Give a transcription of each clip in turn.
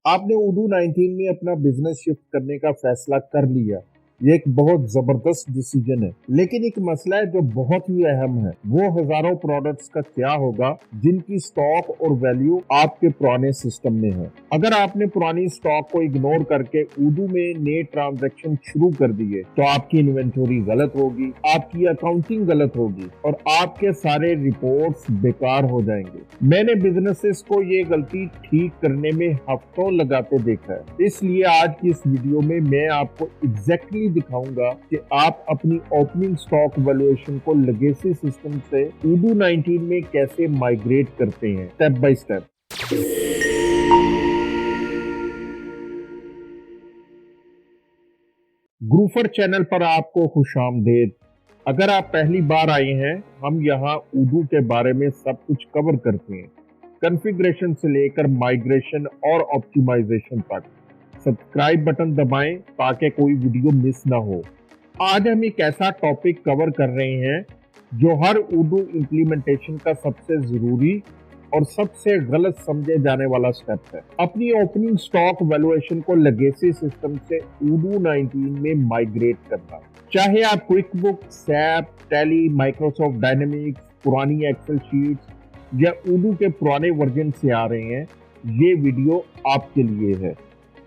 आपने उडू 19 में अपना बिजनेस शिफ्ट करने का फैसला कर लिया। ये एक बहुत जबरदस्त डिसीजन है, लेकिन एक मसला है जो बहुत ही अहम है। वो हजारों प्रोडक्ट्स का क्या होगा जिनकी स्टॉक और वैल्यू आपके पुराने सिस्टम में है। अगर आपने पुरानी स्टॉक को इग्नोर करके उडू में नए ट्रांजैक्शन शुरू कर दिए तो आपकी इन्वेंटरी गलत होगी, आपकी अकाउंटिंग गलत होगी और आपके सारे रिपोर्ट्स बेकार हो जाएंगे। मैंने बिजनेसेस को ये गलती ठीक करने में हफ्तों लगाते देखा है, इसलिए आज की इस वीडियो में मैं आपको एग्जैक्टली दिखाऊंगा कि आप अपनी ओपनिंग स्टॉक वैल्यूएशन को लेगेसी सिस्टम से उडू 19 में कैसे माइग्रेट करते हैं, स्टेप बाय स्टेप। ग्रूफर चैनल पर आपको खुशामदीद। अगर आप पहली बार आए हैं, हम यहाँ उडू के बारे में सब कुछ कवर करते हैं, कॉन्फ़िगरेशन से लेकर माइग्रेशन और ऑप्टिमाइजेशन तक। सब्सक्राइब बटन दबाएं ताकि कोई वीडियो मिस ना हो। आज हम एक ऐसा टॉपिक कवर कर रहे हैं जो हर उडू इम्प्लीमेंटेशन का सबसे जरूरी और सबसे गलत समझे जाने वाला स्टेप है, अपनी ओपनिंग स्टॉक वैल्यूएशन को लेगेसी सिस्टम से उडू 19 में माइग्रेट करना। चाहे आप quick book, SAP, tally, Microsoft dynamics, पुरानी एक्सेल शीट्स या उडू के पुराने वर्जन से आ रहे हैं, ये वीडियो आपके लिए है।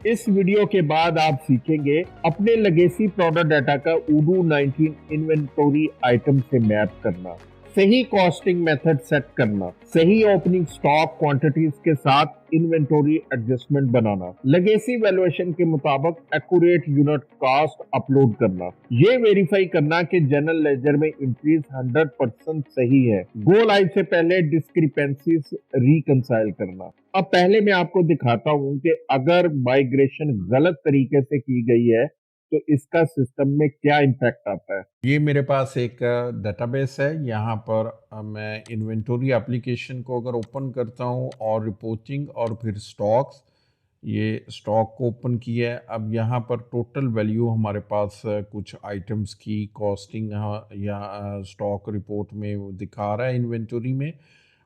इस वीडियो के बाद आप सीखेंगे अपने लेगेसी प्रोडक्ट डाटा का उडू 19 इन्वेंटरी आइटम से मैप करना, सही कॉस्टिंग मेथड सेट करना, सही ओपनिंग स्टॉक क्वांटिटीज के साथ इन्वेंटरी एडजस्टमेंट बनाना, लेगेसी वैल्यूएशन के मुताबिक एक्यूरेट यूनिट कॉस्ट अपलोड करना, ये वेरीफाई करना कि जनरल लेजर में एंट्रीज 100% सही है, गो लाइव से पहले डिस्क्रिपेंसीज रिकंसाइल करना। अब पहले मैं आपको दिखाता हूं कि अगर माइग्रेशन गलत तरीके से की गई है तो इसका सिस्टम में क्या इम्पैक्ट आता है। ये मेरे पास एक डेटाबेस है। यहाँ पर मैं इन्वेंटरी एप्लीकेशन को अगर ओपन करता हूँ और रिपोर्टिंग और फिर स्टॉक्स, ये स्टॉक को ओपन किया है। अब यहाँ पर टोटल वैल्यू हमारे पास कुछ आइटम्स की कॉस्टिंग या स्टॉक रिपोर्ट में वो दिखा रहा है इन्वेंटरी में,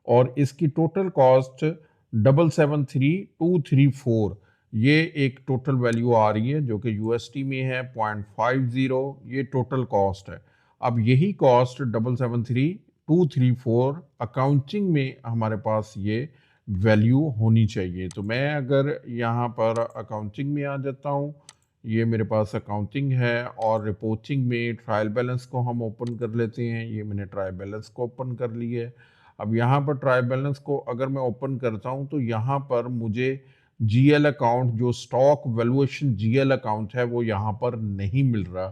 और इसकी टोटल कॉस्ट 773234, ये एक टोटल वैल्यू आ रही है जो कि यूएसटी में है 0.50। ये टोटल कॉस्ट है। अब यही कॉस्ट 773234 अकाउंटिंग में हमारे पास ये वैल्यू होनी चाहिए। तो मैं अगर यहाँ पर अकाउंटिंग में आ जाता हूँ, ये मेरे पास अकाउंटिंग है, और रिपोर्टिंग में ट्रायल बैलेंस को हम ओपन कर लेते हैं। ये मैंने ट्रायल बैलेंस को ओपन कर लिया है। अब यहाँ पर ट्रायल बैलेंस को अगर मैं ओपन करता हूँ तो यहाँ पर मुझे जीएल अकाउंट, जो स्टॉक वैल्यूएशन जीएल अकाउंट है, वो यहाँ पर नहीं मिल रहा,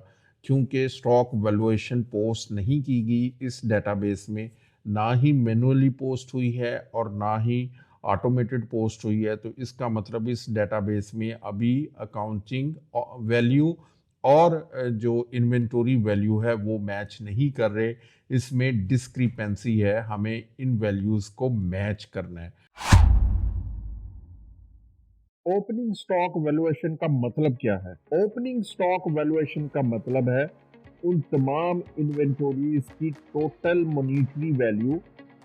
क्योंकि स्टॉक वैल्यूएशन पोस्ट नहीं की गई इस डेटाबेस में। ना ही मैनुअली पोस्ट हुई है और ना ही ऑटोमेटेड पोस्ट हुई है। तो इसका मतलब इस डेटाबेस में अभी अकाउंटिंग वैल्यू और जो इन्वेंटरी वैल्यू है वो मैच नहीं कर रहे। इसमें डिस्क्रिपेंसी है, हमें इन वैल्यूज को मैच करना है। ओपनिंग स्टॉक वैल्यूएशन का मतलब क्या है? ओपनिंग स्टॉक वैल्यूएशन का मतलब है उन तमाम इन्वेंटरीज की टोटल मॉनिटरी वैल्यू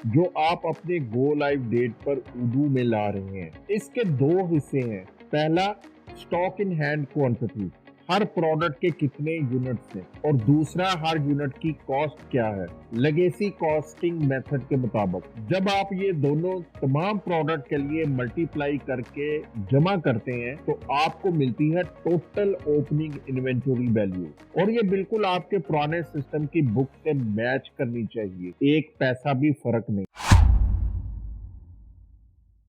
जो आप अपने गो लाइव डेट पर उडू में ला रहे हैं। इसके दो हिस्से हैं। पहला, stock in hand quantity, her product के कितने यूनिट्स हैं, और दूसरा, हर यूनिट की कॉस्ट क्या है, लेगेसी कॉस्टिंग मेथड के मुताबिक। जब आप ये दोनों तमाम प्रोडक्ट के लिए मल्टीप्लाई करके जमा करते हैं तो आपको मिलती है टोटल ओपनिंग इन्वेंटरी वैल्यू, और ये बिल्कुल आपके पुराने सिस्टम की बुक से मैच करनी चाहिए, एक पैसा भी फर्क नहीं।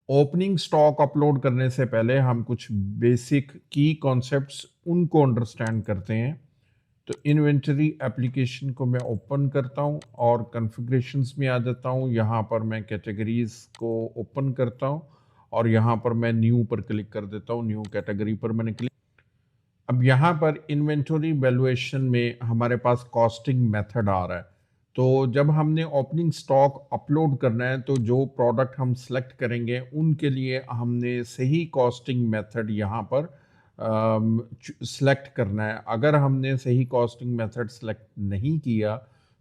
ओपनिंग स्टॉक अपलोड करने से पहले हम कुछ बेसिक की कॉन्सेप्ट्स उनको अंडरस्टैंड करते हैं। तो इन्वेंटरी एप्लीकेशन को मैं ओपन करता हूं और कॉन्फ़िगरेशंस में आ जाता हूं। यहां पर मैं कैटेगरीज को ओपन करता हूं और यहां पर मैं न्यू पर क्लिक कर देता हूं। न्यू कैटेगरी पर मैंने क्लिक। अब यहाँ पर इन्वेंटरी वैल्यूएशन में हमारे पास कॉस्टिंग मेथड आ रहा है। तो जब हमने ओपनिंग स्टॉक अपलोड करना है तो जो प्रोडक्ट हम सेलेक्ट करेंगे उनके लिए हमने सही कॉस्टिंग मेथड यहाँ पर सेलेक्ट करना है। अगर हमने सही कॉस्टिंग मेथड सेलेक्ट नहीं किया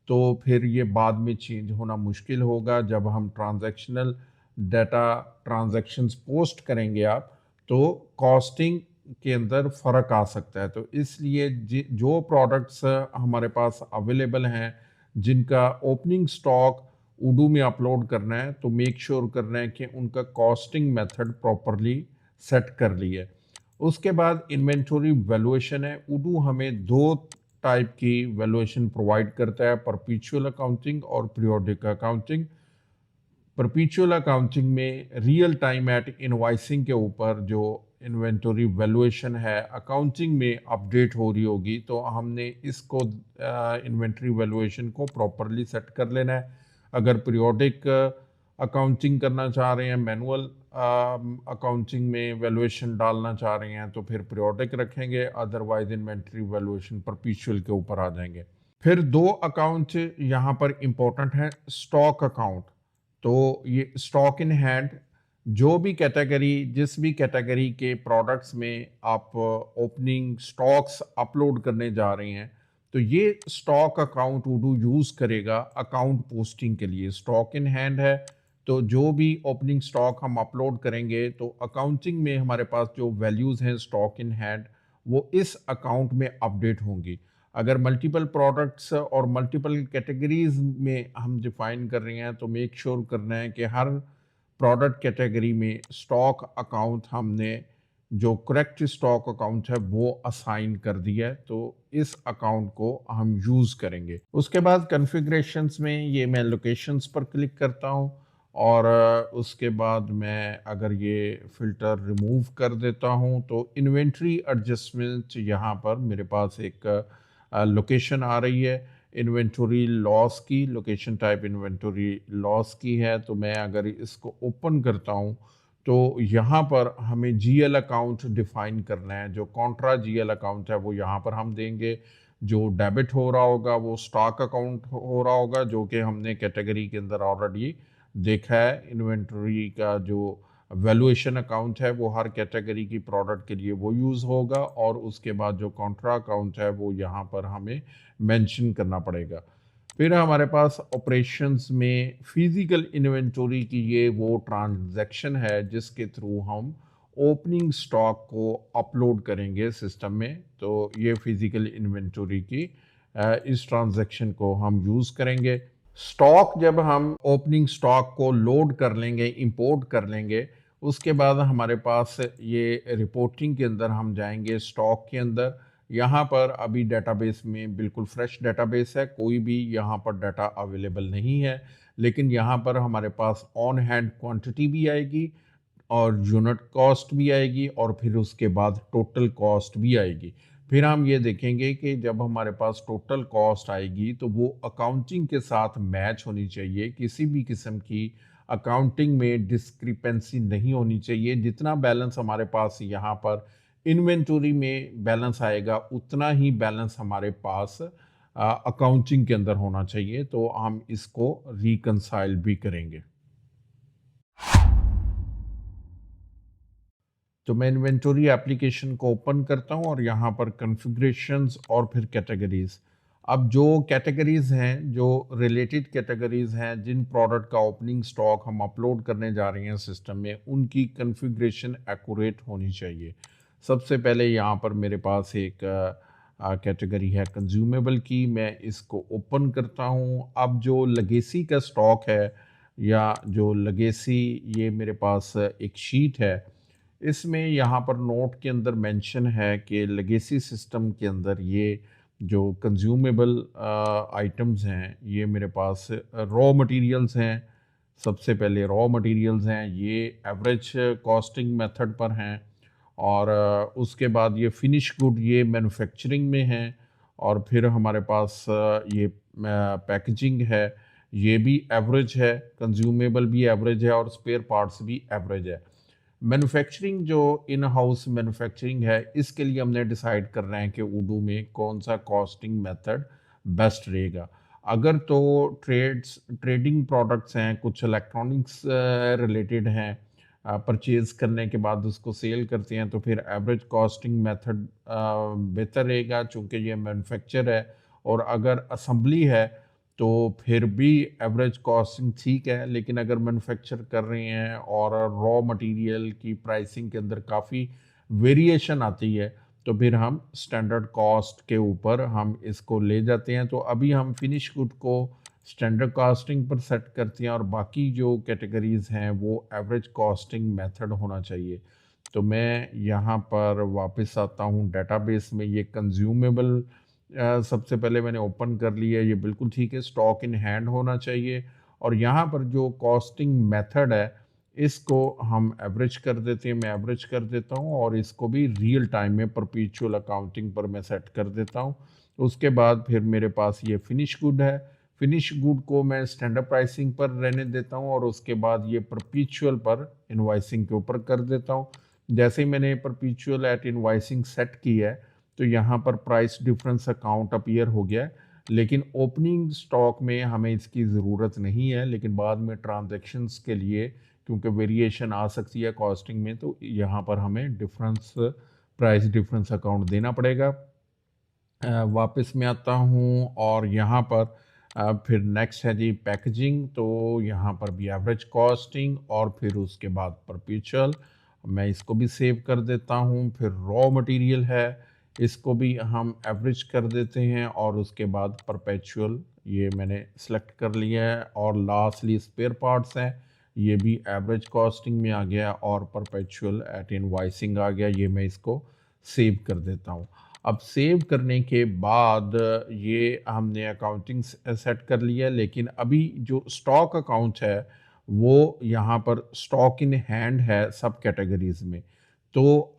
तो फिर ये बाद में चेंज होना मुश्किल होगा। जब हम ट्रांजैक्शनल डाटा ट्रांजैक्शंस पोस्ट करेंगे आप, तो कॉस्टिंग के अंदर फ़र्क आ सकता है। तो इसलिए जो प्रोडक्ट्स हमारे पास अवेलेबल हैं, जिनका ओपनिंग स्टॉक उडू में अपलोड करना है, तो मेक श्योर करना है कि उनका कॉस्टिंग मेथड प्रॉपरली सेट कर लिया है। उसके बाद इन्वेंटरी वैल्यूएशन है। उडू हमें दो टाइप की वैल्यूएशन प्रोवाइड करता है, परपीचुअल अकाउंटिंग और पीरियोडिक अकाउंटिंग। परपीचुअल अकाउंटिंग में रियल टाइम एट इनवॉइसिंग के ऊपर जो इन्वेंटरी वैल्यूएशन है अकाउंटिंग में अपडेट हो रही होगी, तो हमने इसको इन्वेंटरी वैल्यूएशन को प्रॉपरली सेट कर लेना है। अगर पीरियोडिक अकाउंटिंग करना चाह रहे हैं, मैनुअल अकाउंटिंग में वैल्यूएशन डालना चाह रहे हैं, तो फिर पीरियोडिक रखेंगे, अदरवाइज इन्वेंटरी वैल्यूएशन परपीचुअल के ऊपर आ जाएंगे। फिर दो अकाउंट यहाँ पर इंपॉर्टेंट है। स्टॉक अकाउंट, तो ये स्टॉक इन हैंड, जो भी कैटेगरी, जिस भी कैटेगरी के प्रोडक्ट्स में आप ओपनिंग स्टॉक्स अपलोड करने जा रहे हैं, तो ये स्टॉक अकाउंट उडू यूज करेगा अकाउंट पोस्टिंग के लिए। स्टॉक इन हैंड है, तो जो भी ओपनिंग स्टॉक हम अपलोड करेंगे, तो अकाउंटिंग में हमारे पास जो वैल्यूज हैं स्टॉक इन हैंड, वो इस अकाउंट में अपडेट होंगी। अगर मल्टीपल प्रोडक्ट्स और मल्टीपल कैटेगरीज में हम डिफाइन कर रहे हैं, तो मेक श्योर करना है कि हर प्रोडक्ट कैटेगरी में स्टॉक अकाउंट हमने जो करेक्ट स्टॉक अकाउंट है वो असाइन कर दिया है, तो इस अकाउंट को हम यूज़ करेंगे। उसके बाद कॉन्फ़िगरेशंस में ये मैं लोकेशंस पर क्लिक करता हूँ, और उसके बाद मैं अगर ये फ़िल्टर रिमूव कर देता हूँ, तो इन्वेंट्री एडजस्टमेंट यहाँ पर मेरे पास एक लोकेशन आ रही है इन्वेंटरी लॉस की। लोकेशन टाइप इन्वेंटरी लॉस की है, तो मैं अगर इसको ओपन करता हूँ, तो यहाँ पर हमें जीएल अकाउंट डिफाइन करना है। जो कॉन्ट्रा जीएल अकाउंट है वो यहाँ पर हम देंगे। जो डेबिट हो रहा होगा वो स्टॉक अकाउंट हो रहा होगा, जो कि हमने कैटेगरी के अंदर ऑलरेडी देखा है। इन्वेंटरी का जो वैल्यूएशन अकाउंट है वो हर कैटेगरी की प्रोडक्ट के लिए वो यूज़ होगा, और उसके बाद जो कॉन्ट्रा अकाउंट है वो यहाँ पर हमें मेंशन करना पड़ेगा। फिर हमारे पास ऑपरेशंस में फिजिकल इन्वेंटरी की ये वो ट्रांजैक्शन है जिसके थ्रू हम ओपनिंग स्टॉक को अपलोड करेंगे सिस्टम में। तो ये फिजिकल इन्वेंटरी की इस ट्रांजैक्शन को हम यूज़ करेंगे। स्टॉक जब हम ओपनिंग स्टॉक को लोड कर लेंगे, इंपोर्ट कर लेंगे, उसके बाद हमारे पास ये रिपोर्टिंग के अंदर हम जाएंगे स्टॉक के अंदर। यहाँ पर अभी डेटाबेस में बिल्कुल फ्रेश डेटाबेस है, कोई भी यहाँ पर डाटा अवेलेबल नहीं है, लेकिन यहाँ पर हमारे पास ऑन हैंड क्वांटिटी भी आएगी और यूनिट कॉस्ट भी आएगी, और फिर उसके बाद टोटल कॉस्ट भी आएगी। फिर हम ये देखेंगे कि जब हमारे पास टोटल कॉस्ट आएगी तो वो अकाउंटिंग के साथ मैच होनी चाहिए। किसी भी किस्म की अकाउंटिंग में डिस्क्रिपेंसी नहीं होनी चाहिए। जितना बैलेंस हमारे पास यहाँ पर इन्वेंटरी में बैलेंस आएगा, उतना ही बैलेंस हमारे पास अकाउंटिंग के अंदर होना चाहिए। तो हम इसको रिकंसाइल भी करेंगे। तो मैं इन्वेंटरी एप्लीकेशन को ओपन करता हूं, और यहाँ पर कॉन्फ़िगरेशंस और फिर कैटेगरीज। अब जो कैटेगरीज हैं, जो रिलेटेड कैटेगरीज हैं, जिन प्रोडक्ट का ओपनिंग स्टॉक हम अपलोड करने जा रहे हैं सिस्टम में, उनकी कॉन्फ़िगरेशन एक्यूरेट होनी चाहिए। सबसे पहले यहाँ पर मेरे पास एक कैटेगरी है कंज्यूमेबल की। मैं इसको ओपन करता हूँ। अब जो लेगेसी का स्टॉक है, या जो लेगेसी, ये मेरे पास एक शीट है। इसमें यहाँ पर नोट के अंदर मेंशन है कि लेगेसी सिस्टम के अंदर ये जो कंज्यूमेबल आइटम्स हैं, ये मेरे पास रॉ मटेरियल्स हैं। सबसे पहले रॉ मटेरियल्स हैं, ये एवरेज कॉस्टिंग मेथड पर हैं, और उसके बाद ये फिनिश गुड, ये मैन्युफैक्चरिंग में हैं, और फिर हमारे पास ये पैकेजिंग है, ये भी एवरेज है। कंज्यूमेबल भी एवरेज है, और स्पेयर पार्ट्स भी एवरेज है। मैन्युफैक्चरिंग जो इन हाउस मैन्युफैक्चरिंग है, इसके लिए हमने डिसाइड कर रहे हैं कि उडू में कौन सा कॉस्टिंग मेथड बेस्ट रहेगा। अगर तो ट्रेडिंग प्रोडक्ट्स हैं, कुछ इलेक्ट्रॉनिक्स रिलेटेड हैं, परचेज करने के बाद उसको सेल करते हैं, तो फिर एवरेज कॉस्टिंग मेथड बेहतर रहेगा, चूँकि ये मैन्युफैक्चर है। और अगर असम्बली है, तो फिर भी एवरेज कॉस्टिंग ठीक है, लेकिन अगर मैन्युफैक्चर कर रहे हैं और रॉ मटेरियल की प्राइसिंग के अंदर काफ़ी वेरिएशन आती है, तो फिर हम स्टैंडर्ड कॉस्ट के ऊपर हम इसको ले जाते हैं। तो अभी हम फिनिश गुड को स्टैंडर्ड कॉस्टिंग पर सेट करते हैं और बाकी जो कैटेगरीज़ हैं वो एवरेज कॉस्टिंग मेथड होना चाहिए। तो मैं यहाँ पर वापस आता हूँ डेटाबेस में। ये कंज्यूमेबल सबसे पहले मैंने ओपन कर लिया, ये बिल्कुल ठीक है, स्टॉक इन हैंड होना चाहिए। और यहाँ पर जो कॉस्टिंग मेथड है इसको हम एवरेज कर देते हैं, मैं एवरेज कर देता हूँ और इसको भी रियल टाइम में परपेचुअल अकाउंटिंग पर मैं सेट कर देता हूँ। उसके बाद फिर मेरे पास ये फिनिश गुड है, फिनिश गुड को मैं स्टैंडर्ड प्राइसिंग पर रहने देता हूँ और उसके बाद ये परपेचुअल पर इनवॉइसिंग के ऊपर कर देता हूँ। जैसे ही मैंने परपेचुअल एट इनवॉइसिंग सेट की है तो यहाँ पर प्राइस डिफरेंस अकाउंट अपीयर हो गया है, लेकिन ओपनिंग स्टॉक में हमें इसकी ज़रूरत नहीं है, लेकिन बाद में ट्रांजैक्शंस के लिए क्योंकि वेरिएशन आ सकती है कॉस्टिंग में, तो यहाँ पर हमें डिफरेंस प्राइस डिफरेंस अकाउंट देना पड़ेगा। वापस मैं आता हूँ और यहाँ पर फिर नेक्स्ट है जी पैकेजिंग। तो यहाँ पर भी एवरेज कॉस्टिंग और फिर उसके बाद परपेचुअल, मैं इसको भी सेव कर देता हूँ। फिर रॉ मटेरियल है, इसको भी हम एवरेज कर देते हैं और उसके बाद परपेचुअल ये मैंने सेलेक्ट कर लिया है। और लास्टली स्पेयर पार्ट्स हैं, ये भी एवरेज कॉस्टिंग में आ गया और परपेचुअल एट इनवॉइसिंग आ गया, ये मैं इसको सेव कर देता हूँ। अब सेव करने के बाद ये हमने अकाउंटिंग सेट कर लिया, लेकिन अभी जो स्टॉक अकाउंट है वो यहाँ पर स्टॉक इन हैंड है सब कैटेगरीज में। तो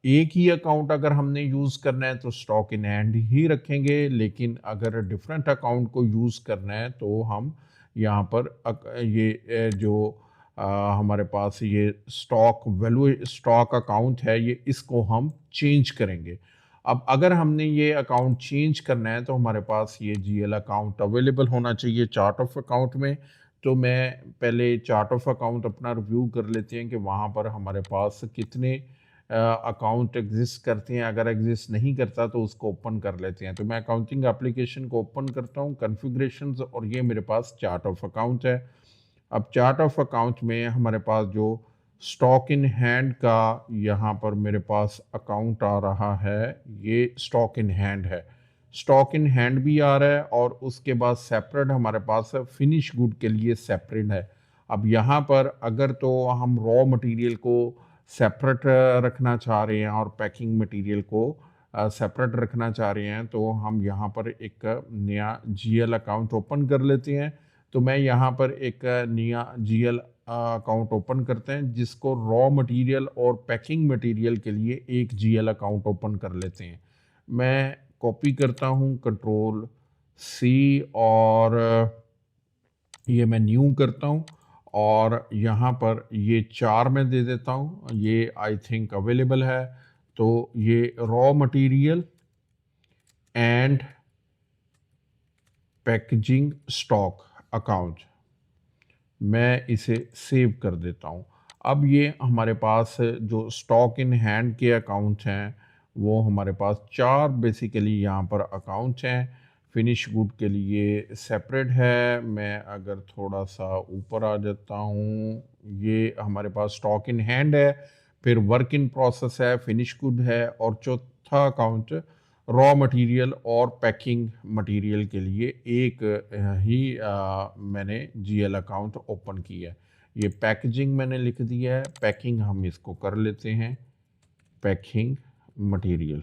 एक ही अकाउंट अगर हमने यूज़ करना है तो स्टॉक इन हैंड ही रखेंगे, लेकिन अगर डिफरेंट अकाउंट को यूज़ करना है तो हम यहाँ पर ये जो हमारे पास ये स्टॉक वैल्यू स्टॉक अकाउंट है ये इसको हम चेंज करेंगे। अब अगर हमने ये अकाउंट चेंज करना है तो हमारे पास ये जीएल अकाउंट अवेलेबल होना चाहिए चार्ट ऑफ अकाउंट में। तो मैं पहले चार्ट ऑफ अकाउंट अपना रिव्यू कर लेते हैं कि वहाँ पर हमारे पास कितने अकाउंट एग्जिस्ट करते हैं। अगर एग्जिस्ट नहीं करता तो उसको ओपन कर लेते हैं। तो मैं अकाउंटिंग एप्लीकेशन को ओपन करता हूँ, कॉन्फ़िगरेशंस, और ये मेरे पास चार्ट ऑफ अकाउंट है। अब चार्ट ऑफ अकाउंट में हमारे पास जो स्टॉक इन हैंड का यहाँ पर मेरे पास अकाउंट आ रहा है, ये स्टॉक इन हैंड है। स्टॉक इन हैंड भी आ रहा है और उसके बाद सेपरेट हमारे पास फिनिश गुड के लिए सेपरेट है। अब यहाँ पर अगर तो हम रॉ मटेरियल को सेपरेट रखना चाह रहे हैं और पैकिंग मटेरियल को सेपरेट रखना चाह रहे हैं तो हम यहाँ पर एक नया जीएल अकाउंट ओपन कर लेते हैं। तो मैं यहाँ पर एक नया जीएल अकाउंट ओपन करते हैं जिसको रॉ मटेरियल और पैकिंग मटेरियल के लिए एक जीएल अकाउंट ओपन कर लेते हैं। मैं कॉपी करता हूँ कंट्रोल सी और ये मैं न्यू करता हूँ और यहाँ पर ये 4 में दे देता हूँ, ये आई थिंक अवेलेबल है। तो ये raw material and packaging stock account, मैं इसे सेव कर देता हूँ। अब ये हमारे पास जो स्टॉक इन हैंड के अकाउंट हैं वो हमारे पास 4 बेसिकली यहाँ पर अकाउंट हैं। फिनिश गुड के लिए सेपरेट है। मैं अगर थोड़ा सा ऊपर आ जाता हूँ, ये हमारे पास स्टॉक इन हैंड है, फिर वर्क इन प्रोसेस है, फिनिश गुड है और चौथा अकाउंट रॉ मटेरियल और पैकिंग मटेरियल के लिए एक ही मैंने जीएल अकाउंट ओपन किया है। ये पैकेजिंग मैंने लिख दिया है, पैकिंग हम इसको कर लेते हैं, packing material,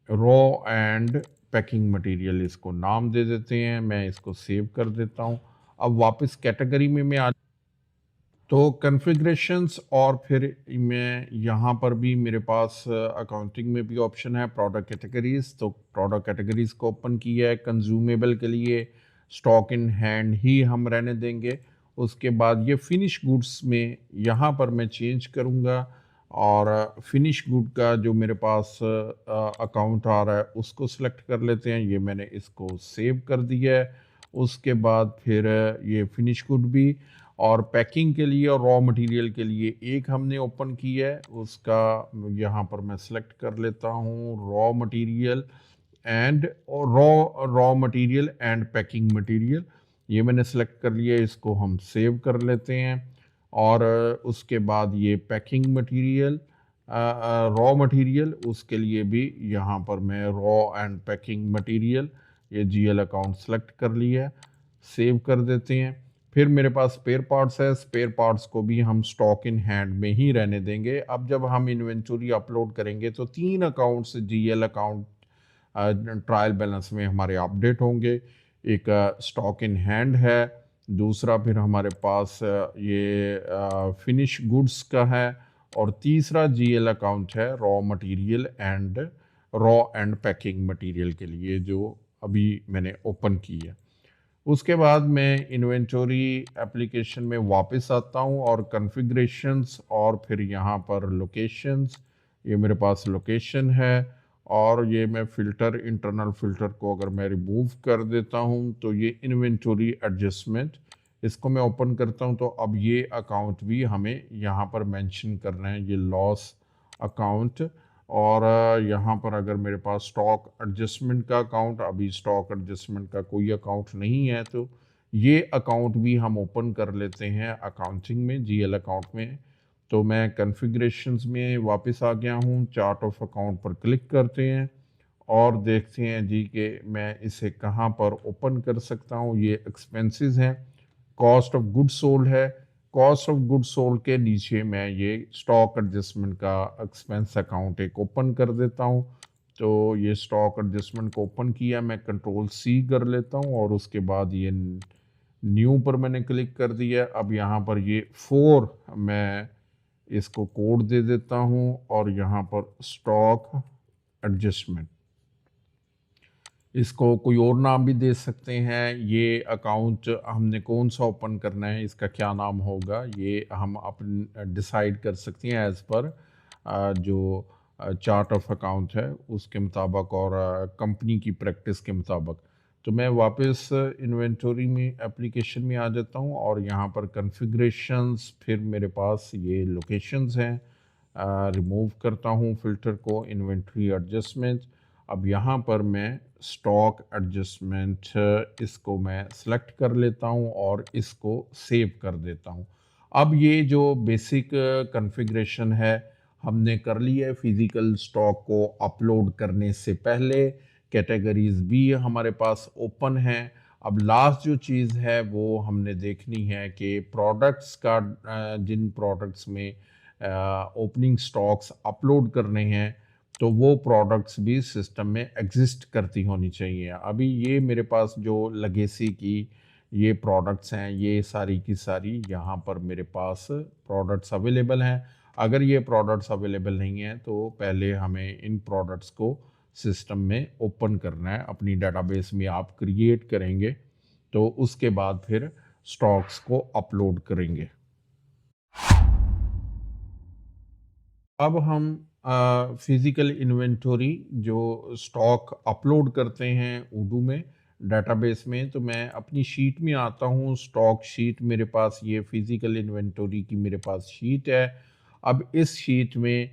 raw and packing material इसको नाम दे देते हैं। मैं इसको सेव कर देता हूँ। अब वापस कैटेगरी में मैं आ तो कॉन्फ़िगरेशंस और फिर मैं यहाँ पर भी मेरे पास अकाउंटिंग में भी ऑप्शन है प्रोडक्ट कैटेगरीज। तो प्रोडक्ट कैटेगरीज को ओपन किया है। कंज्यूमेबल के लिए स्टॉक इन हैंड ही हम रहने देंगे। उसके बाद ये फिनिश गुड्स में यहाँ पर मैं चेंज करूँगा और फिनिश गुड का जो मेरे पास अकाउंट आ रहा है उसको सिलेक्ट कर लेते हैं। ये मैंने इसको सेव कर दिया है। उसके बाद फिर ये फिनिश गुड भी और पैकिंग के लिए और रॉ मटेरियल के लिए एक हमने ओपन किया है, उसका यहाँ पर मैं सिलेक्ट कर लेता हूँ raw material and raw material and packing material, ये मैंने सेलेक्ट कर लिया है, इसको हम सेव कर लेते हैं। और उसके बाद ये पैकिंग मटेरियल, रॉ मटेरियल, उसके लिए भी यहाँ पर मैं रॉ एंड पैकिंग मटेरियल ये जीएल अकाउंट सेलेक्ट कर लिया है, सेव कर देते हैं। फिर मेरे पास स्पेयर पार्ट्स है, स्पेयर पार्ट्स को भी हम स्टॉक इन हैंड में ही रहने देंगे। अब जब हम इन्वेंटरी अपलोड करेंगे तो 3 accounts GL account trial balance में हमारे अपडेट होंगे। एक स्टॉक इन हैंड है, दूसरा फिर हमारे पास ये फिनिश गुड्स का है, और तीसरा जीएल अकाउंट है रॉ एंड पैकिंग मटेरियल के लिए, जो अभी मैंने ओपन की है। उसके बाद मैं इन्वेंटरी एप्लीकेशन में वापस आता हूँ और कॉन्फ़िगरेशंस, और फिर यहाँ पर लोकेशंस, ये मेरे पास लोकेशन है। और ये मैं फ़िल्टर, इंटरनल फ़िल्टर को अगर मैं रिमूव कर देता हूँ तो ये इन्वेंटरी एडजस्टमेंट, इसको मैं ओपन करता हूँ, तो अब ये अकाउंट भी हमें यहाँ पर मेंशन करना है, ये लॉस अकाउंट। और यहाँ पर अगर मेरे पास स्टॉक एडजस्टमेंट का अकाउंट, अभी स्टॉक एडजस्टमेंट का कोई अकाउंट नहीं है, तो ये अकाउंट भी हम ओपन कर लेते हैं अकाउंटिंग में, जीएल अकाउंट में। तो मैं कॉन्फ़िगरेशंस में वापस आ गया हूँ, चार्ट ऑफ अकाउंट पर क्लिक करते हैं और देखते हैं जी कि मैं इसे कहाँ पर ओपन कर सकता हूँ। ये एक्सपेंसेस हैं, कॉस्ट ऑफ गुड सोल्ड है, कॉस्ट ऑफ गुड सोल्ड के नीचे मैं ये स्टॉक एडजस्टमेंट का एक्सपेंस अकाउंट एक ओपन कर देता हूँ। तो ये स्टॉक एडजस्टमेंट को ओपन किया, मैं कंट्रोल सी कर लेता हूँ और उसके बाद ये न्यू पर मैंने क्लिक कर दिया। अब यहाँ पर ये 4 मैं इसको कोड दे देता हूँ और यहाँ पर स्टॉक एडजस्टमेंट, इसको कोई और नाम भी दे सकते हैं। ये अकाउंट हमने कौन सा ओपन करना है, इसका क्या नाम होगा, ये हम अपन डिसाइड कर सकते हैं एज़ पर जो चार्ट ऑफ अकाउंट है उसके मुताबिक और कंपनी की प्रैक्टिस के मुताबिक। तो मैं वापस इन्वेंटरी में एप्लीकेशन में आ जाता हूँ और यहाँ पर कॉन्फ़िगरेशंस, फिर मेरे पास ये लोकेशंस हैं, रिमूव करता हूँ फ़िल्टर को, इन्वेंटरी एडजस्टमेंट। अब यहाँ पर मैं स्टॉक एडजस्टमेंट, इसको मैं सेलेक्ट कर लेता हूँ और इसको सेव कर देता हूँ। अब ये जो बेसिक कॉन्फ़िगरेशन है हमने कर ली है फिज़िकल स्टॉक को अपलोड करने से पहले। कैटेगरीज भी हमारे पास ओपन हैं। अब लास्ट जो चीज़ है वो हमने देखनी है कि प्रोडक्ट्स का, जिन प्रोडक्ट्स में ओपनिंग स्टॉक्स अपलोड करने हैं तो वो प्रोडक्ट्स भी सिस्टम में एग्जिस्ट करती होनी चाहिए। अभी ये मेरे पास जो लेगेसी की ये प्रोडक्ट्स हैं, ये सारी की सारी यहाँ पर मेरे पास प्रोडक्ट्स अवेलेबल हैं। अगर ये प्रोडक्ट्स अवेलेबल नहीं हैं तो पहले हमें इन प्रोडक्ट्स को सिस्टम में ओपन करना है। अपनी डेटाबेस में आप क्रिएट करेंगे तो उसके बाद फिर स्टॉक्स को अपलोड करेंगे। अब हम फिज़िकल इन्वेंटरी जो स्टॉक अपलोड करते हैं उडू में डेटाबेस में, तो मैं अपनी शीट में आता हूँ। स्टॉक शीट मेरे पास, ये फिज़िकल इन्वेंटरी की मेरे पास शीट है। अब इस शीट में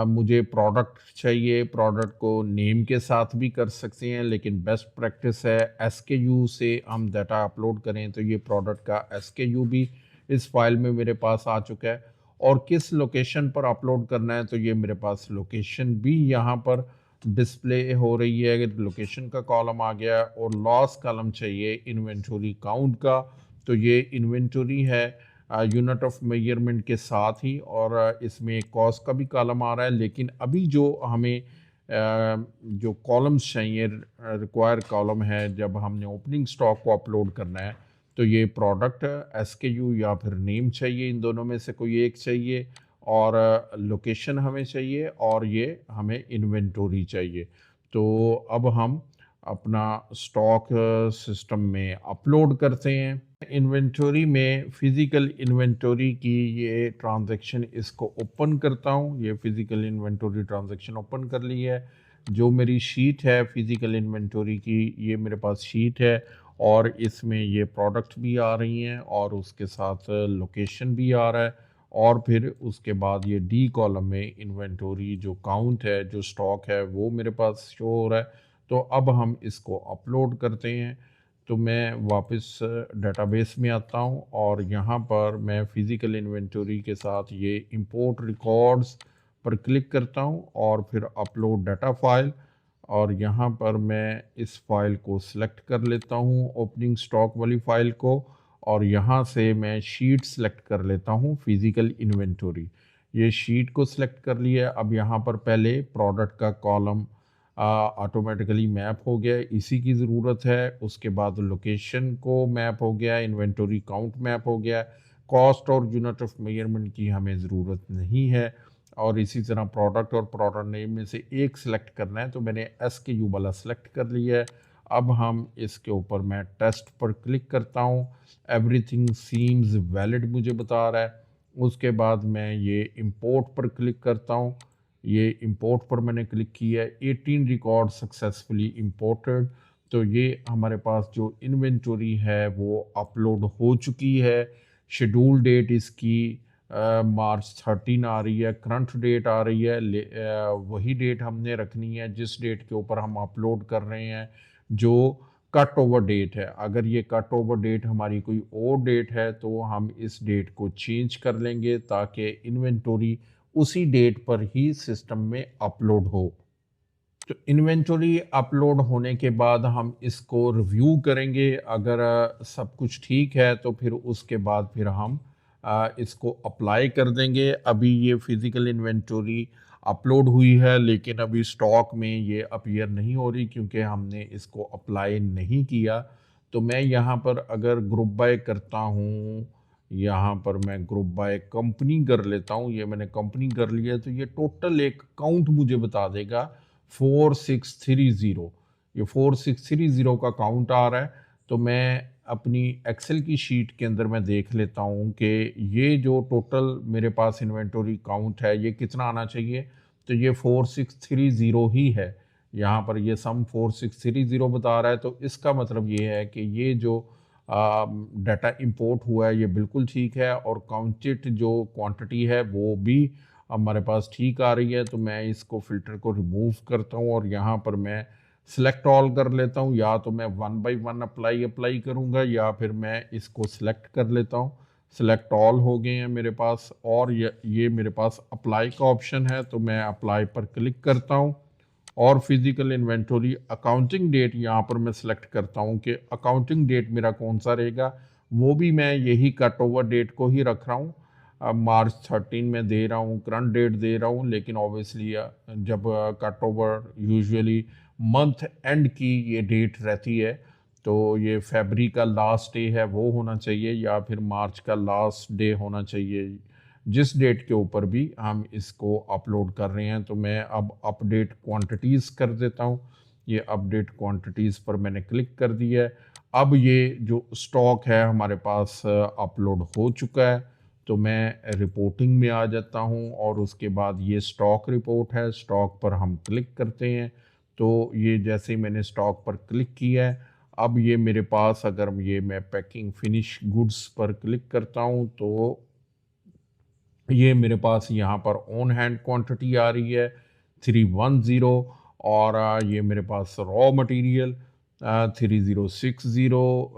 मुझे प्रोडक्ट चाहिए। प्रोडक्ट को नेम के साथ भी कर सकते हैं, लेकिन बेस्ट प्रैक्टिस है एसकेयू से हम डाटा अपलोड करें। तो ये प्रोडक्ट का एसकेयू भी इस फाइल में मेरे पास आ चुका है। और किस लोकेशन पर अपलोड करना है, तो ये मेरे पास लोकेशन भी यहाँ पर डिस्प्ले हो रही है। लोकेशन का कॉलम आ गया और लॉस कॉलम चाहिए इन्वेंटरी काउंट का, तो ये इन्वेंटरी है यूनिट ऑफ मेजरमेंट के साथ ही। और इसमें कॉस्ट का भी कॉलम आ रहा है, लेकिन अभी जो हमें जो कॉलम्स चाहिए, रिक्वायर कॉलम है जब हमने ओपनिंग स्टॉक को अपलोड करना है, तो ये प्रोडक्ट एसकेयू या फिर नेम चाहिए, इन दोनों में से कोई एक चाहिए। और लोकेशन हमें चाहिए और ये हमें इन्वेंटरी चाहिए। तो अब हम अपना स्टॉक सिस्टम में अपलोड करते हैं। इन्वेंटरी में फिज़िकल इन्वेंटरी की ये ट्रांजैक्शन, इसको ओपन करता हूँ। ये फिज़िकल इन्वेंटरी ट्रांजैक्शन ओपन कर ली है। जो मेरी शीट है फिज़िकल इन्वेंटरी की, ये मेरे पास शीट है और इसमें ये प्रोडक्ट भी आ रही हैं और उसके साथ लोकेशन भी आ रहा है। और फिर उसके बाद ये डी कॉलम में इन्वेंटरी जो काउंट है, जो स्टॉक है, वो मेरे पास शो हो रहा है। तो अब हम इसको अपलोड करते हैं। तो मैं वापस डेटाबेस में आता हूँ और यहाँ पर मैं फिज़िकल इन्वेंटरी के साथ ये इंपोर्ट रिकॉर्ड्स पर क्लिक करता हूँ और फिर अपलोड डाटा फाइल, और यहाँ पर मैं इस फाइल को सिलेक्ट कर लेता हूँ, ओपनिंग स्टॉक वाली फाइल को, और यहाँ से मैं शीट सेलेक्ट कर लेता हूँ फिज़िकल इन्वेंटरी। ये शीट को सिलेक्ट कर लिया। अब यहाँ पर पहले प्रोडक्ट का कॉलम ऑटोमेटिकली मैप हो गया, इसी की ज़रूरत है। उसके बाद लोकेशन को मैप हो गया, इन्वेंटरी काउंट मैप हो गया, कॉस्ट और यूनिट ऑफ मेजरमेंट की हमें ज़रूरत नहीं है। और इसी तरह प्रोडक्ट और प्रोडक्ट नेम में से एक सिलेक्ट करना है, तो मैंने SKU वाला सिलेक्ट कर लिया है। अब हम इसके ऊपर मैं टेस्ट पर क्लिक करता हूँ, एवरीथिंग सीम्स वैलिड मुझे बता रहा है। उसके बाद मैं ये इंपोर्ट पर क्लिक करता हूँ। ये इंपोर्ट पर मैंने क्लिक किया है, 18 रिकॉर्ड सक्सेसफुली इंपोर्टेड। तो ये हमारे पास जो इन्वेंटरी है वो अपलोड हो चुकी है। शेड्यूल डेट इसकी मार्च 13 आ रही है, करंट डेट आ रही है, वही डेट हमने रखनी है जिस डेट के ऊपर हम अपलोड कर रहे हैं, जो कट ओवर डेट है। अगर ये कट ओवर डेट हमारी कोई और डेट है तो हम इस डेट को चेंज कर लेंगे ताकि इन्वेंटरी उसी डेट पर ही सिस्टम में अपलोड हो। तो इन्वेंटरी अपलोड होने के बाद हम इसको रिव्यू करेंगे। अगर सब कुछ ठीक है तो फिर उसके बाद फिर हम इसको अप्लाई कर देंगे। अभी ये फिज़िकल इन्वेंटरी अपलोड हुई है लेकिन अभी स्टॉक में ये अपीयर नहीं हो रही क्योंकि हमने इसको अप्लाई नहीं किया। तो मैं यहाँ पर अगर ग्रुप बाय करता हूँ, यहाँ पर मैं ग्रुप बाय कंपनी कर लेता हूँ, ये मैंने कंपनी कर लिया है, तो ये टोटल एक काउंट मुझे बता देगा 4630। ये 4630 का काउंट आ रहा है। तो मैं अपनी एक्सेल की शीट के अंदर मैं देख लेता हूँ कि ये जो टोटल मेरे पास इन्वेंटरी काउंट है ये कितना आना चाहिए। तो ये 4630 ही है। यहाँ पर ये सम 4630 बता रहा है, तो इसका मतलब ये है कि ये जो डाटा इंपोर्ट हुआ है ये बिल्कुल ठीक है, और काउंटेड जो क्वांटिटी है वो भी हमारे पास ठीक आ रही है। तो मैं इसको फ़िल्टर को रिमूव करता हूँ और यहाँ पर मैं सिलेक्ट ऑल कर लेता हूँ। या तो मैं 1 बाय 1 अप्लाई करूँगा या फिर मैं इसको सिलेक्ट कर लेता हूँ। सिलेक्ट ऑल हो गए हैं मेरे पास, और ये मेरे पास अप्लाई का ऑप्शन है, तो मैं अप्लाई पर क्लिक करता हूँ। और फिजिकल इन्वेंटरी अकाउंटिंग डेट यहाँ पर मैं सिलेक्ट करता हूँ कि अकाउंटिंग डेट मेरा कौन सा रहेगा। वो भी मैं यही कट ओवर डेट को ही रख रहा हूँ। मार्च 13 में दे रहा हूँ, करंट डेट दे रहा हूँ, लेकिन ऑब्वियसली जब cut over usually month and की ये डेट रहती है, तो ये फरवरी का लास्ट डे है वो होना चाहिए या फिर मार्च का लास्ट डे होना चाहिए, जिस डेट के ऊपर भी हम इसको अपलोड कर रहे हैं। तो मैं अब अपडेट क्वांटिटीज़ कर देता हूँ। ये अपडेट क्वांटिटीज़ पर मैंने क्लिक कर दिया है। अब ये जो स्टॉक है हमारे पास अपलोड हो चुका है। तो मैं रिपोर्टिंग में आ जाता हूँ और उसके बाद ये स्टॉक रिपोर्ट है, स्टॉक पर हम क्लिक करते हैं। तो ये जैसे ही मैंने स्टॉक पर क्लिक किया है, अब ये मेरे पास अगर ये मैं पैकिंग फिनिश गुड्स पर क्लिक करता हूँ तो ये मेरे पास यहाँ पर ऑन हैंड क्वांटिटी आ रही है 310, और ये मेरे पास रॉ मटेरियल 3060,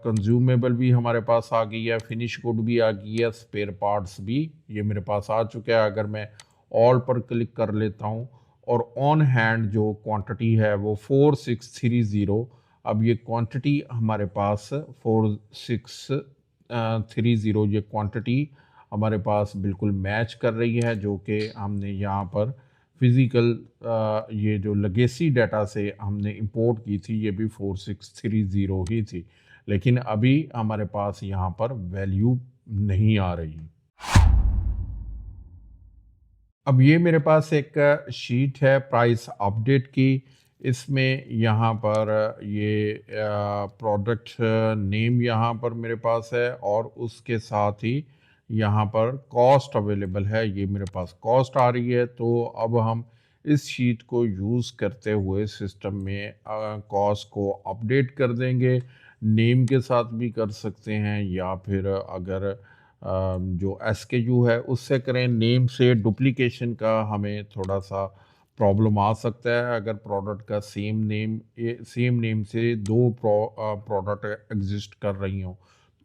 कंज्यूमेबल भी हमारे पास आ गई है, फिनिश गुड भी आ गई है, स्पेयर पार्ट्स भी ये मेरे पास आ चुका है। अगर मैं ऑल पर क्लिक कर लेता हूँ और ऑन हैंड जो क्वांटिटी है वो 4630, अब ये क्वांटिटी हमारे पास 4630 ये क्वांटिटी हमारे पास बिल्कुल मैच कर रही है, जो कि हमने यहाँ पर फिज़िकल ये जो लेगेसी डाटा से हमने इंपोर्ट की थी ये भी 4630 ही थी, लेकिन अभी हमारे पास यहाँ पर वैल्यू नहीं आ रही। अब ये मेरे पास एक शीट है प्राइस अपडेट की। इसमें यहाँ पर ये प्रोडक्ट नेम यहाँ पर मेरे पास है और उसके साथ ही यहाँ पर कॉस्ट अवेलेबल है, ये मेरे पास कॉस्ट आ रही है। तो अब हम इस शीट को यूज़ करते हुए सिस्टम में कॉस्ट को अपडेट कर देंगे। नेम के साथ भी कर सकते हैं या फिर अगर जो SKU है उससे करें। नेम से डुप्लीकेशन का हमें थोड़ा सा प्रॉब्लम आ सकता है अगर प्रोडक्ट का सेम नेम से दो प्रोडक्ट एग्जिस्ट कर रही हों।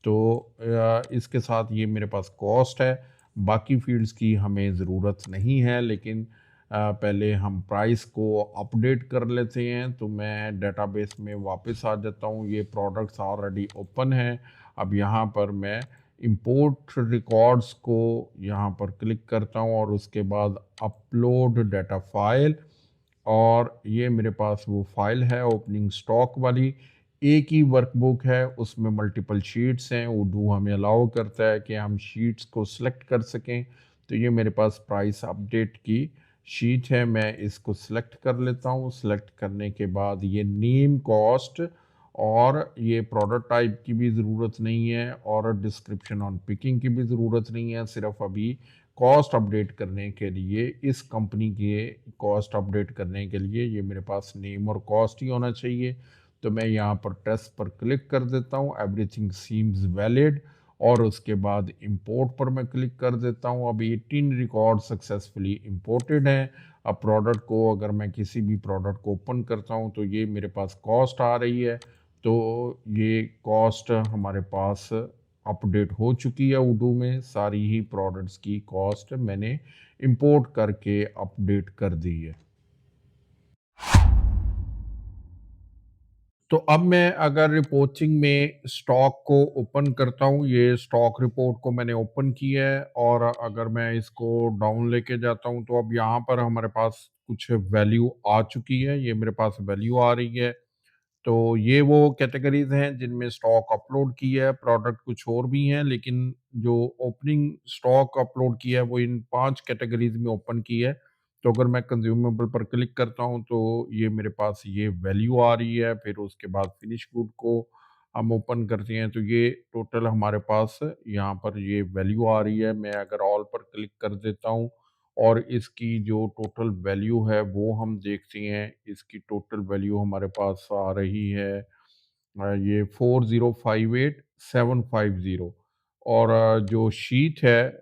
तो इसके साथ ये मेरे पास कॉस्ट है। बाकी फील्ड्स की हमें ज़रूरत नहीं है, लेकिन पहले हम प्राइस को अपडेट कर लेते हैं। तो मैं डेटाबेस में वापस आ जाता हूँ, ये प्रोडक्ट्स ऑलरेडी ओपन हैं। अब यहाँ पर मैं इंपोर्ट रिकॉर्ड्स को यहाँ पर क्लिक करता हूँ और उसके बाद अपलोड डाटा फाइल, और ये मेरे पास वो फाइल है ओपनिंग स्टॉक वाली। एक ही वर्कबुक है, उसमें मल्टीपल शीट्स हैं। उडू हमें अलाउ करता है कि हम शीट्स को सिलेक्ट कर सकें। तो ये मेरे पास प्राइस अपडेट की शीट है, मैं इसको सिलेक्ट कर लेता हूँ। सिलेक्ट करने के बाद ये नेम, कॉस्ट और ये प्रोडक्ट टाइप की भी ज़रूरत नहीं है और डिस्क्रिप्शन ऑन पिकिंग की भी ज़रूरत नहीं है। सिर्फ अभी कॉस्ट अपडेट करने के लिए, इस कंपनी के कॉस्ट अपडेट करने के लिए ये मेरे पास नेम और कॉस्ट ही होना चाहिए। तो मैं यहाँ पर टेस्ट पर क्लिक कर देता हूँ, एवरीथिंग सीम्स वैलिड, और उसके बाद इंपोर्ट पर मैं क्लिक कर देता हूँ। अब 18 रिकॉर्ड सक्सेसफुली इंपोर्टेड हैं। अब प्रोडक्ट को, अगर मैं किसी भी प्रोडक्ट को ओपन करता हूँ तो ये मेरे पास कॉस्ट आ रही है। तो ये कॉस्ट हमारे पास अपडेट हो चुकी है उडू में। सारी ही प्रोडक्ट्स की कॉस्ट मैंने इंपोर्ट करके अपडेट कर दी है। तो अब मैं अगर रिपोर्टिंग में स्टॉक को ओपन करता हूँ, ये स्टॉक रिपोर्ट को मैंने ओपन किया है, और अगर मैं इसको डाउन लेके जाता हूँ तो अब यहाँ पर हमारे पास कुछ वैल्यू आ चुकी है। ये मेरे पास वैल्यू आ रही है। तो ये वो कैटेगरीज हैं जिनमें स्टॉक अपलोड की है। प्रोडक्ट कुछ और भी हैं, लेकिन जो ओपनिंग स्टॉक अपलोड किया है वो इन 5 कैटेगरीज में ओपन की है। तो अगर मैं कंज्यूमेबल पर क्लिक करता हूँ तो ये मेरे पास ये वैल्यू आ रही है। फिर उसके बाद फिनिश गुड को हम ओपन करते हैं तो ये टोटल हमारे पास यहाँ पर ये वैल्यू आ रही है। मैं अगर ऑल पर क्लिक कर देता हूँ और इसकी जो टोटल वैल्यू है वो हम देखते हैं। इसकी टोटल वैल्यू हमारे पास आ रही है ये 4058,750। और जो शीट है,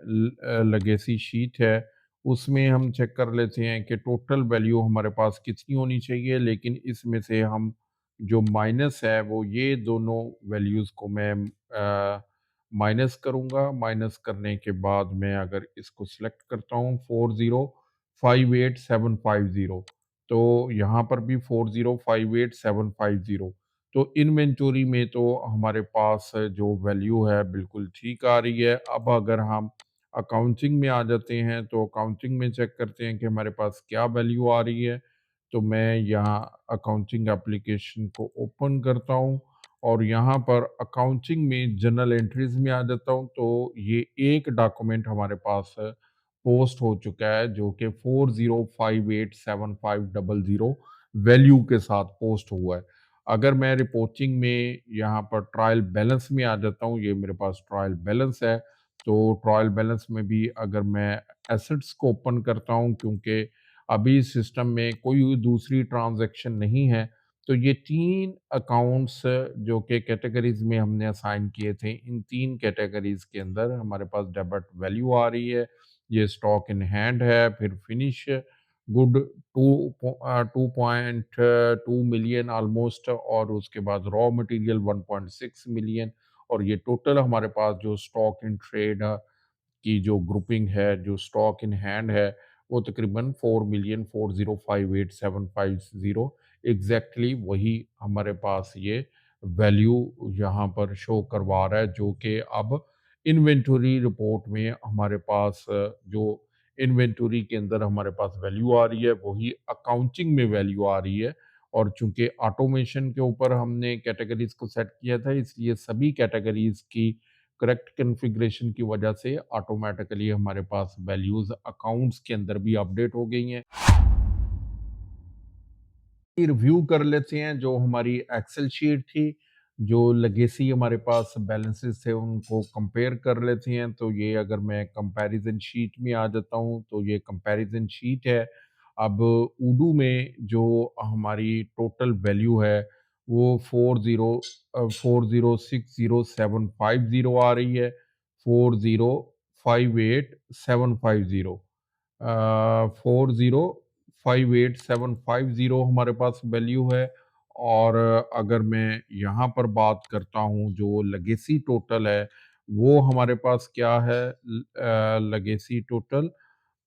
लेगेसी शीट है, उसमें हम चेक कर लेते हैं कि टोटल वैल्यू हमारे पास कितनी होनी चाहिए। लेकिन इसमें से हम जो माइनस है वो ये दोनों वैल्यूज़ को मैं माइनस करूँगा। माइनस करने के बाद मैं अगर इसको सिलेक्ट करता हूँ 4058,750, तो यहाँ पर भी 4058,750। तो इन्वेंटरी में तो हमारे पास जो वैल्यू है बिल्कुल ठीक आ रही है। अब अगर हम अकाउंटिंग में आ जाते हैं तो अकाउंटिंग में चेक करते हैं कि हमारे पास क्या वैल्यू आ रही है। तो मैं यहाँ अकाउंटिंग एप्लीकेशन को ओपन करता हूँ और यहाँ पर अकाउंटिंग में जनरल एंट्रीज में आ जाता हूँ। तो ये एक डॉक्यूमेंट हमारे पास पोस्ट हो चुका है जो कि 40587500 वैल्यू के साथ पोस्ट हुआ है। अगर मैं रिपोर्टिंग में यहाँ पर ट्रायल बैलेंस में आ जाता हूँ, ये मेरे पास ट्रायल बैलेंस है। तो ट्रायल बैलेंस में भी अगर मैं एसेट्स को ओपन करता हूँ, क्योंकि अभी सिस्टम में कोई दूसरी ट्रांजैक्शन नहीं है, तो ये 3 अकाउंट्स जो कि कैटेगरीज़ में हमने असाइन किए थे, इन 3 कैटेगरीज़ के अंदर हमारे पास डेबिट वैल्यू आ रही है। ये स्टॉक इन हैंड है, फिर फिनिश गुड 2.2 मिलियन ऑलमोस्ट, और उसके बाद रॉ मटेरियल 1.6 मिलियन, और ये टोटल हमारे पास जो स्टॉक इन ट्रेड की जो ग्रुपिंग है, जो स्टॉक इन हैंड है, वो तकरीबन 4,4058,750 एग्जैक्टली वही हमारे पास ये वैल्यू यहाँ पर शो करवा रहा है, जो कि अब इन्वेंटरी रिपोर्ट में हमारे पास जो इन्वेंटरी के अंदर हमारे पास वैल्यू आ रही है वही अकाउंटिंग में वैल्यू आ रही है। और चूंकि ऑटोमेशन के ऊपर हमने कैटेगरीज को सेट किया था, इसलिए सभी कैटेगरीज की करेक्ट कॉन्फ़िगरेशन की वजह से ऑटोमैटिकली हमारे पास वैल्यूज़ अकाउंट्स के अंदर भी अपडेट हो गई हैं। रिव्यू कर लेते हैं जो हमारी एक्सेल शीट थी, जो लेगेसी हमारे पास बैलेंसेस थे उनको कंपेयर कर लेते हैं। तो ये अगर मैं कंपैरिजन शीट में आ जाता हूँ तो ये कंपैरिजन शीट है। अब उडू में जो हमारी टोटल वैल्यू है वो 40606750 आ रही है। 4058,750, 4058 58750 हमारे पास वैल्यू है। और अगर मैं यहाँ पर बात करता हूँ जो लेगेसी टोटल है, वो हमारे पास क्या है, लेगेसी टोटल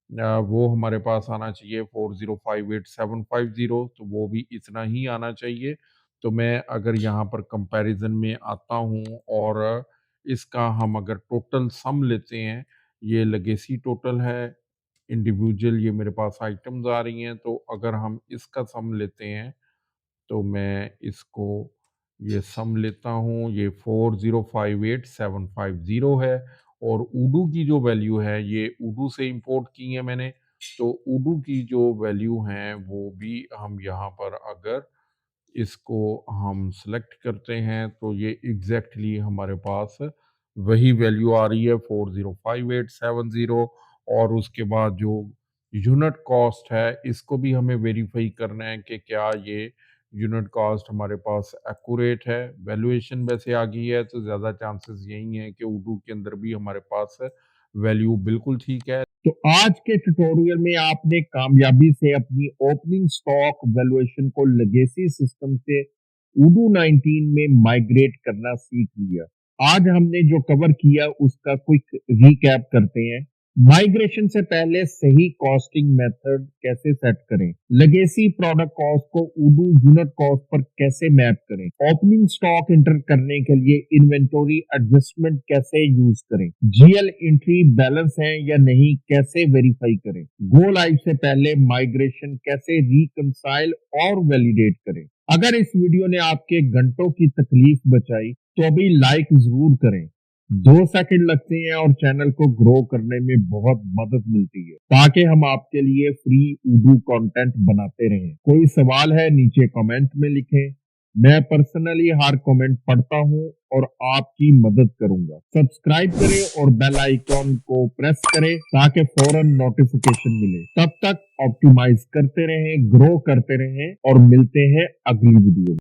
वो हमारे पास आना चाहिए 4058750, तो वो भी इतना ही आना चाहिए। तो मैं अगर यहाँ पर कंपैरिजन में आता हूँ और इसका हम अगर टोटल सम लेते हैं, ये लेगेसी टोटल है, इंडिविजुअल ये मेरे पास आइटम्स आ रही हैं, तो अगर हम इसका सम लेते हैं तो मैं इसको ये सम लेता हूँ, ये 4058750 है। और उडू की जो वैल्यू है, ये उडू से इंपोर्ट की है मैंने, तो उडू की जो वैल्यू हैं वो भी हम यहाँ पर अगर इसको हम सेलेक्ट करते हैं तो ये एग्जैक्टली हमारे पास वही वैल्यू आ रही है 4058750। और उसके बाद जो यूनिट कॉस्ट है, इसको भी हमें वेरीफाई करना है कि क्या ये यूनिट कॉस्ट हमारे पास एक्यूरेट है। वैल्यूएशन वैसे आ गई है तो ज़्यादा चांसेस यही हैं कि उडू के अंदर भी हमारे पास वैल्यू बिल्कुल ठीक है। तो आज के ट्यूटोरियल में आपने कामयाबी से अपनी ओपनिंग स्टॉक वैल्यूएशन को लेगेसी सिस्टम से उडू 19 में माइग्रेट करना सीख लिया। आज हमने जो कवर किया उसका क्विक रिकैप करते हैं। माइग्रेशन से पहले सही कॉस्टिंग मेथड कैसे सेट करें, लेगेसी प्रोडक्ट कॉस्ट को उडू यूनिट कॉस्ट पर कैसे मैप करें, ओपनिंग स्टॉक एंटर करने के लिए इन्वेंटरी एडजस्टमेंट कैसे यूज करें, जीएल एंट्री बैलेंस है या नहीं कैसे वेरीफाई करें, गो लाइव से पहले माइग्रेशन कैसे रिकंसाइल और वैलिडेट करें। अगर इस वीडियो ने आपके घंटों की तकलीफ बचाई तो अभी लाइक जरूर करें। 2 सेकंड लगते हैं और चैनल को ग्रो करने में बहुत मदद मिलती है, ताकि हम आपके लिए फ्री उडू कंटेंट बनाते रहें। कोई सवाल है नीचे कमेंट में लिखें, मैं पर्सनली हर कमेंट पढ़ता हूं और आपकी मदद करूंगा। सब्सक्राइब करें और बेल आइकॉन को प्रेस करें ताकि फौरन नोटिफिकेशन मिले। तब तक ऑप्टिमाइज करते रहें, ग्रो करते रहें और मिलते हैं अगली वीडियो में।